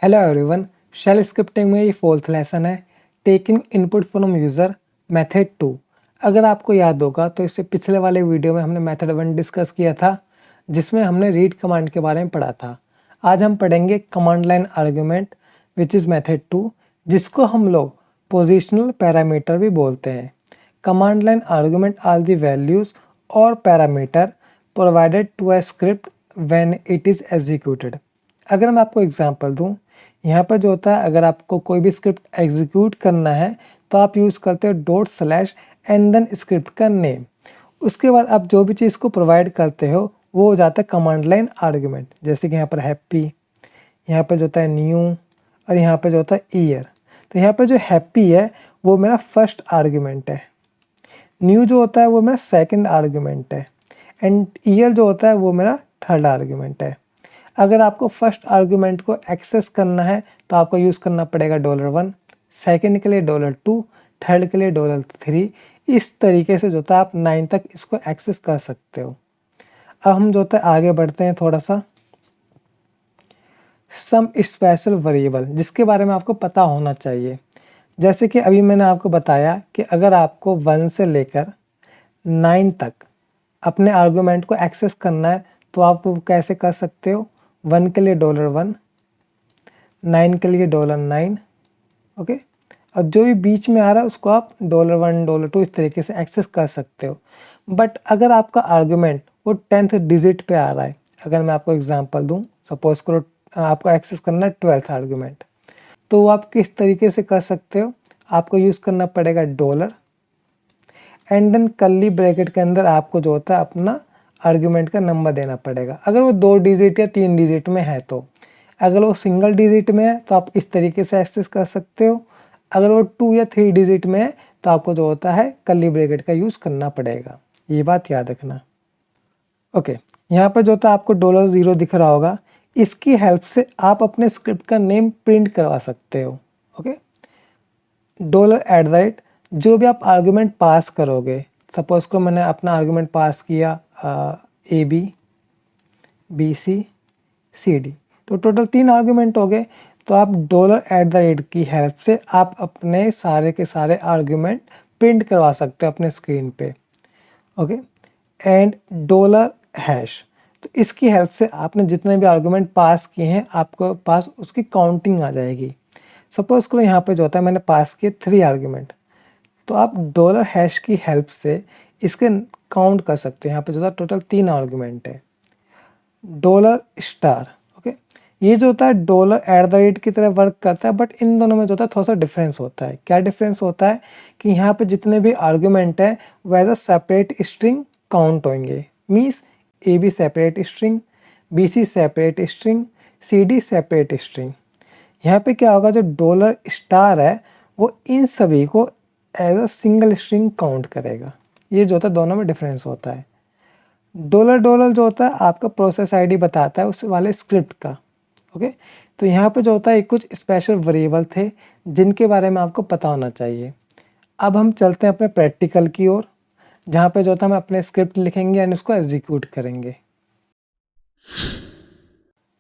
Hello everyone, shell scripting में ये fourth lesson है, taking input from user method 2। अगर आपको याद होगा तो इससे पिछले वाले वीडियो में हमने मेथड 1 डिस्कस किया था, जिसमें हमने रीड कमांड के बारे में पढ़ा था। आज हम पढ़ेंगे command line argument which is method 2, जिसको हम लोग पोजिशनल पैरामीटर भी बोलते हैं। Command line argument are the values और parameter provided to a script when it is executed. अगर मैं आपको एग्जांपल दूं, यहाँ पर जो होता है, अगर आपको कोई भी स्क्रिप्ट एग्जीक्यूट करना है तो आप यूज़ करते हो डॉट / एंड देन स्क्रिप्ट का नेम। उसके बाद आप जो भी चीज़ को प्रोवाइड करते हो वो हो जाता है कमांड लाइन आर्गुमेंट। जैसे कि यहाँ पर हैप्पी, यहाँ पर जो होता है न्यू, और यहाँ पर जो होता है ईयर। तो यहाँ पर जो हैप्पी है वो मेरा फर्स्ट आर्गुमेंट है, न्यू जो होता है वो मेरा सेकंड आर्गुमेंट है, एंड ईयर जो होता है वो मेरा थर्ड आर्गुमेंट है। अगर आपको फर्स्ट आर्गुमेंट को एक्सेस करना है तो आपको यूज़ करना पड़ेगा $1, सेकंड के लिए $2, थर्ड के लिए $3। इस तरीके से जो होता है आप 9 तक इसको एक्सेस कर सकते हो। अब हम जो होता है आगे बढ़ते हैं थोड़ा सा। सम स्पेशल वेरिएबल जिसके बारे में आपको पता होना चाहिए। जैसे कि अभी मैंने आपको बताया कि अगर आपको 1 से लेकर 9 तक अपने आर्गुमेंट को एक्सेस करना है तो आप वो कैसे कर सकते हो। 1 के लिए $1, 9 के लिए $9, ओके। और जो भी बीच में आ रहा है उसको आप $1, $2 इस तरीके से एक्सेस कर सकते हो। बट अगर आपका आर्गुमेंट वो 10th डिजिट पे आ रहा है, अगर मैं आपको एग्जांपल दूं, सपोज करो आपको एक्सेस करना है 12th आर्गुमेंट, तो वो आप किस तरीके से कर सकते हो। आपको यूज़ करना पड़ेगा dollar and then curly bracket के अंदर आपको जो होता है अपना आर्गुमेंट का नंबर देना पड़ेगा। अगर वो 2 डिजिट या 3 डिजिट में है तो, अगर वो सिंगल डिजिट में है तो आप इस तरीके से एक्सेस कर सकते हो। अगर वो 2 या 3 डिजिट में है तो आपको जो होता है कर्ली ब्रैकेट का यूज़ करना पड़ेगा। ये बात याद रखना। ओके, यहाँ पर जो होता है आपको $0 दिख रहा होगा, इसकी हेल्प से आप अपने स्क्रिप्ट का नेम प्रिंट करवा सकते हो। ओके, $@ जो भी आप आर्गुमेंट पास करोगे, सपोज को मैंने अपना आर्गुमेंट पास किया AB BC CD, तो टोटल 3 आर्गुमेंट हो गए। तो आप $@ की हेल्प से आप अपने सारे के सारे आर्गुमेंट प्रिंट करवा सकते हो अपने स्क्रीन पे। ओके, एंड $#, तो इसकी हेल्प से आपने जितने भी आर्गुमेंट पास किए हैं आपको पास उसकी काउंटिंग आ जाएगी। सपोज करो यहाँ पे जो होता है मैंने पास किए 3 आर्गुमेंट, तो आप $# की हेल्प से इसके काउंट कर सकते हैं। यहाँ पे जो होता है टोटल 3 आर्गुमेंट है। $, ओके, ये जो होता है $@ की तरह वर्क करता है, बट इन दोनों में जो होता है थोड़ा सा डिफरेंस होता है। क्या डिफरेंस होता है कि यहाँ पे जितने भी आर्गुमेंट है वो as a separate string count होंगे। Means AB separate string, BC separate string, CD separate string. यहाँ पे क्या होगा, जो $* है वो इन सभी को as a single string count करेगा। ये जो होता है दोनों में डिफरेंस होता है। $$ जो होता है आपका प्रोसेस आईडी बताता है उस वाले स्क्रिप्ट का। ओके, तो यहाँ पे जो होता है कुछ स्पेशल वेरिएबल थे जिनके बारे में आपको पता होना चाहिए। अब हम चलते हैं अपने प्रैक्टिकल की ओर, जहाँ पे जो होता है हम अपने स्क्रिप्ट लिखेंगे एंड उसको एग्जीक्यूट करेंगे।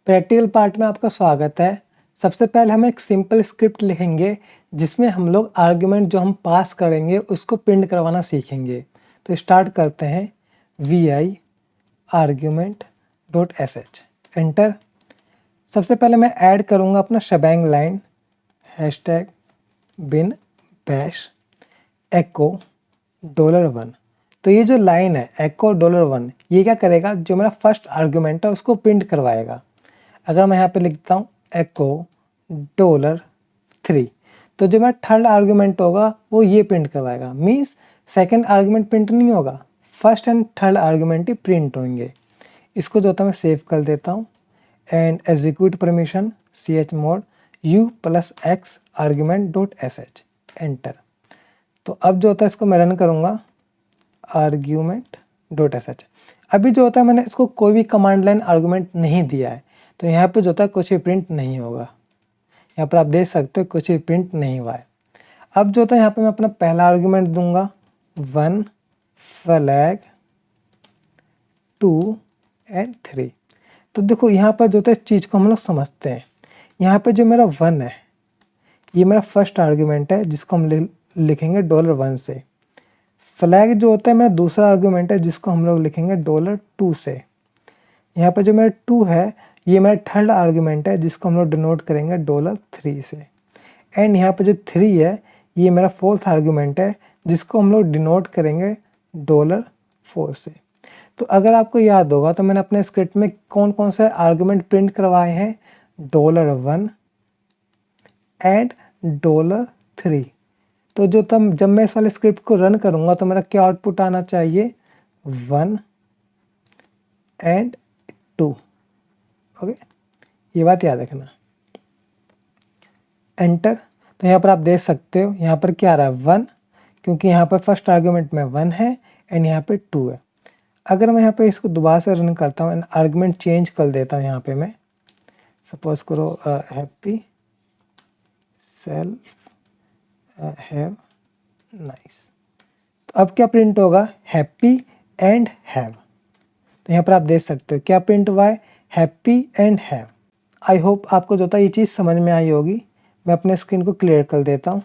प्रैक्टिकल पार्ट में आपका स्वागत है। सबसे पहले हम एक सिंपल स्क्रिप्ट लिखेंगे जिसमें हम लोग आर्गुमेंट जो हम पास करेंगे उसको प्रिंट करवाना सीखेंगे। तो स्टार्ट करते हैं vi argument.sh, एंटर। सबसे पहले मैं ऐड करूँगा अपना shebang line #bin bash echo $1। तो ये जो लाइन है echo $1, ये क्या करेगा, जो मेरा फर्स्ट आर्गुमेंट है उसको प्रिंट करवाएगा। अगर मैं यहाँ पे लिखता हूँ echo $3, तो जो मेरा थर्ड आर्गुमेंट होगा वो ये प्रिंट करवाएगा। मीन्स सेकंड आर्गुमेंट प्रिंट नहीं होगा, first and third argument he print होंगे। इसको जो होता है मैं सेव कर देता हूँ and execute permission chmod u+x argument.sh, enter. तो अब जो होता है इसको मैं रन करूँगा argument.sh। अभी जो होता है मैंने इसको कोई भी कमांड लाइन आर्गुमेंट नहीं दिया है, तो यहाँ पे जो होता है कुछ भी प्रिंट नहीं होगा। यहाँ पर आप देख सकते हो कुछ भी प्रिंट नहीं हुआ है। अब जो होता है यहाँ पे मैं अपना पहला आर्गुमेंट दूंगा 1 flag 2 एंड 3। तो देखो यहाँ पर जो होता है इस चीज़ को हम लोग समझते हैं। यहाँ पे जो मेरा 1 है ये मेरा फर्स्ट आर्ग्यूमेंट है जिसको हम लिखेंगे $1 से। फ्लैग जो होता है मेरा दूसरा आर्ग्यूमेंट है जिसको हम लोग लिखेंगे $2 से। यहाँ पे जो मेरा 2 है ये मेरा थर्ड आर्ग्यूमेंट है जिसको हम लोग डिनोट करेंगे $3 से। एंड यहाँ पे जो 3 है ये मेरा फोर्थ आर्ग्यूमेंट है जिसको हम लोग डिनोट करेंगे $4 से। तो अगर आपको याद होगा तो मैंने अपने स्क्रिप्ट में कौन कौन से आर्ग्यूमेंट प्रिंट करवाए हैं, $1 एंड $3। तो जब मैं इस वाले स्क्रिप्ट को रन करूँगा तो मेरा क्या आउटपुट आना चाहिए, 1 एंड 2। ओके, ये बात याद रखना। एंटर। तो यहाँ पर आप देख सकते हो यहाँ पर क्या आ रहा है 1, क्योंकि यहाँ पर फर्स्ट आर्ग्यूमेंट में 1 है एंड यहाँ पे 2 है। अगर मैं यहाँ पे इसको दोबारा से रन करता हूँ एंड आर्ग्यूमेंट चेंज कर देता हूँ, यहाँ पे मैं सपोज करो हैप्पी सेल्फ हैव नाइस। तो अब क्या प्रिंट होगा, हैप्पी एंड हैव। तो यहाँ पर आप देख सकते हो क्या प्रिंट हुआ है, happy and have. I hope आपको जो था ये चीज़ समझ में आई होगी। मैं अपने स्क्रीन को क्लियर कर देता हूँ।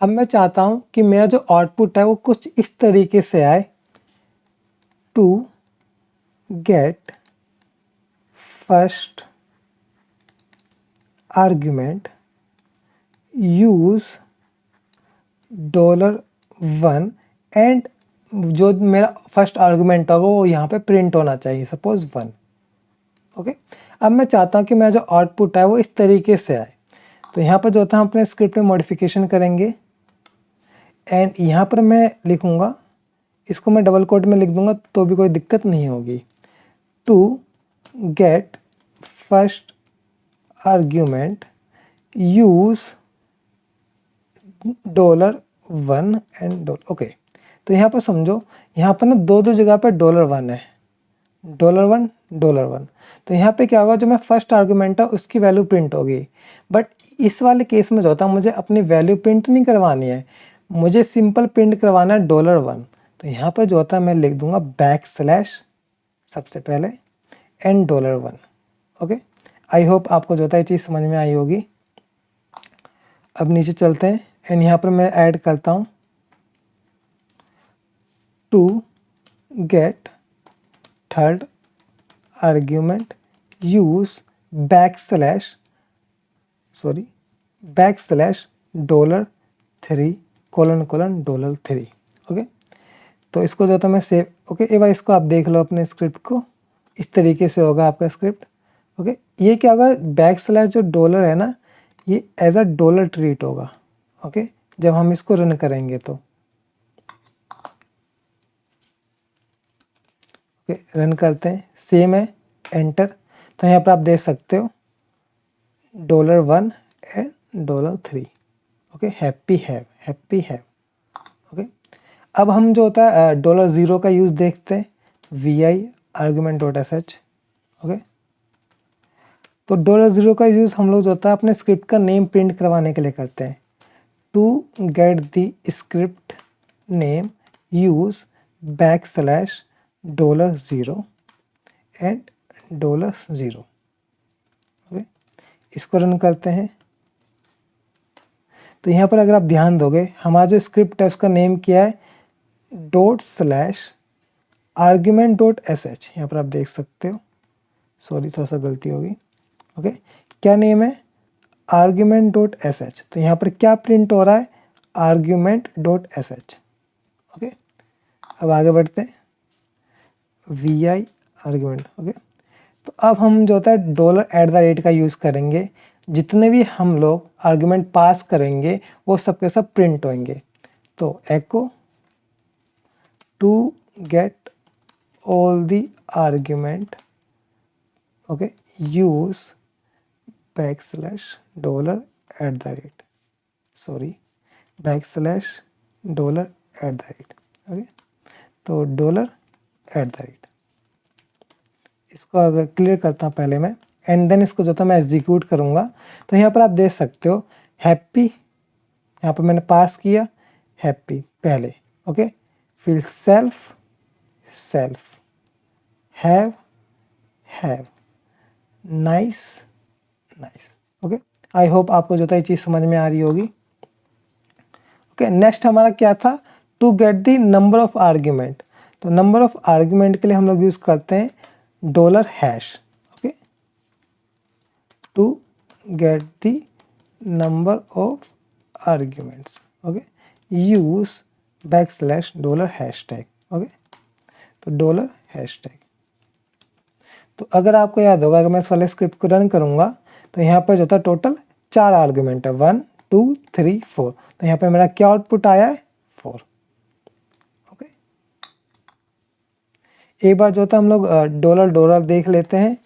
अब मैं चाहता हूँ कि मेरा जो आउटपुट है वो कुछ इस तरीके से आए, to get first argument use $1 and जो मेरा फर्स्ट आर्गुमेंट होगा वो यहाँ पे प्रिंट होना चाहिए, सपोज 1। ओके, अब मैं चाहता हूँ कि मेरा जो आउटपुट है वो इस तरीके से आए। तो यहाँ पर जो होता है हम अपने स्क्रिप्ट में मॉडिफिकेशन करेंगे एंड यहाँ पर मैं लिखूँगा, इसको मैं डबल कोट में लिख दूँगा तो भी कोई दिक्कत नहीं होगी, to get first argument use $1 and okay. तो यहाँ पर समझो यहाँ पर ना दो जगह पर $1 है, $1। तो यहाँ पे क्या होगा, जो मैं फर्स्ट आर्गूमेंट है उसकी वैल्यू प्रिंट होगी। बट इस वाले केस में जो होता है मुझे अपनी वैल्यू प्रिंट नहीं करवानी है, मुझे सिंपल प्रिंट करवाना है $1। तो यहाँ पर जो होता है मैं लिख दूंगा बैकस्लैश सबसे पहले एंड $1। ओके, आई होप आपको जो होता है ये चीज़ समझ में आई होगी। अब नीचे चलते हैं एंड यहाँ पर मैं ऐड करता हूँ to get third argument use backslash $3 $3। Okay, तो इसको जो था मैं सेव, ओके एक बार इसको आप देख लो अपने स्क्रिप्ट को, इस तरीके से होगा आपका स्क्रिप्ट। ओके, ये क्या होगा, बैकस्लैश जो डॉलर है ना ये एज अ डॉलर ट्रीट होगा। ओके, जब हम इसको रन करेंगे तो ओके रन करते हैं, सेम है, एंटर। तो यहाँ पर आप देख सकते हो $1 and $3। Okay, happy have. Okay, अब हम जो होता है $0 का यूज़ देखते हैं, vi argument.sh। ओके, तो $0 का यूज़ हम लोग जो होता है अपने स्क्रिप्ट का नेम प्रिंट करवाने के लिए करते हैं। To get the script name use $0 and $0। Okay, इसको रन करते हैं। तो यहाँ पर अगर आप ध्यान दोगे हमारा जो स्क्रिप्ट है उसका नेम क्या है, ./argument.sh। यहाँ पर आप देख सकते हो, सॉरी थोड़ा सा गलती होगी। ओके, क्या नेम है, argument.sh। तो यहाँ पर क्या प्रिंट हो रहा है, argument.sh। ओके, अब आगे बढ़ते हैं, vi आर्ग्यूमेंट। ओके, तो अब हम जो होता है $@ का यूज़ करेंगे, जितने भी हम लोग आर्ग्यूमेंट पास करेंगे वो सबके सब प्रिंट होंगे। तो echo to get all the argument, okay use $@ sorry $@ okay, तो $@। इसको अगर क्लियर करता हूँ पहले मैं एंड देन इसको जो था मैं एग्जीक्यूट करूँगा। तो यहाँ पर आप देख सकते हो हैप्पी, यहाँ पर मैंने पास किया हैप्पी पहले। ओके, फिर self have nice nice. Okay, I hope आपको जो था ये चीज़ समझ में आ रही होगी। ओके, नेक्स्ट हमारा क्या था, to get the number of argument. तो नंबर ऑफ आर्ग्यूमेंट के लिए हम लोग यूज़ करते हैं dollar hash. Okay, to get the number of arguments, okay, use backslash dollar hashtag. Okay, तो डॉलर हैशटैग। तो अगर आपको याद होगा, अगर मैं इस वाले स्क्रिप्ट को रन करूँगा तो यहाँ पर जो था टोटल 4 आर्गुमेंट है, 1 2 3 4। तो यहाँ पे मेरा क्या आउटपुट आया है, 4। ओके, एक बार जो था हम लोग डॉलर डॉलर देख लेते हैं,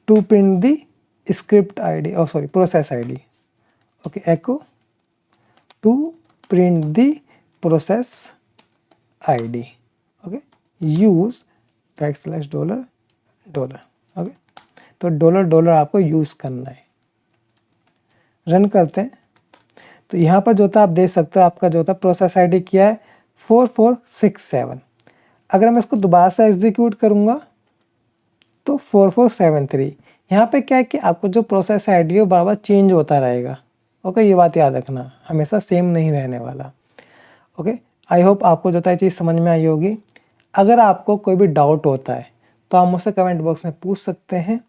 to print the script ID, और sorry process ID. Okay, echo to print the process ID. Okay, use backslash dollar dollar. Okay, तो डॉलर डॉलर आपको यूज़ करना है। रन करते हैं तो यहाँ पर जो था आप देख सकते हो, आपका जो था प्रोसेस आईडी क्या है, 4467। अगर मैं इसको दोबारा से एग्जीक्यूट करूँगा तो 4473। यहाँ पे क्या है कि आपको जो प्रोसेस आईडी है वो बार बार चेंज होता रहेगा। ओके, ये बात याद रखना, हमेशा सेम नहीं रहने वाला। ओके, आई होप आपको जो था ये चीज़ समझ में आई होगी। अगर आपको कोई भी डाउट होता है तो आप मुझसे कमेंट बॉक्स में पूछ सकते हैं।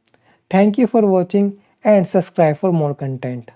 Thank you for watching and subscribe for more content.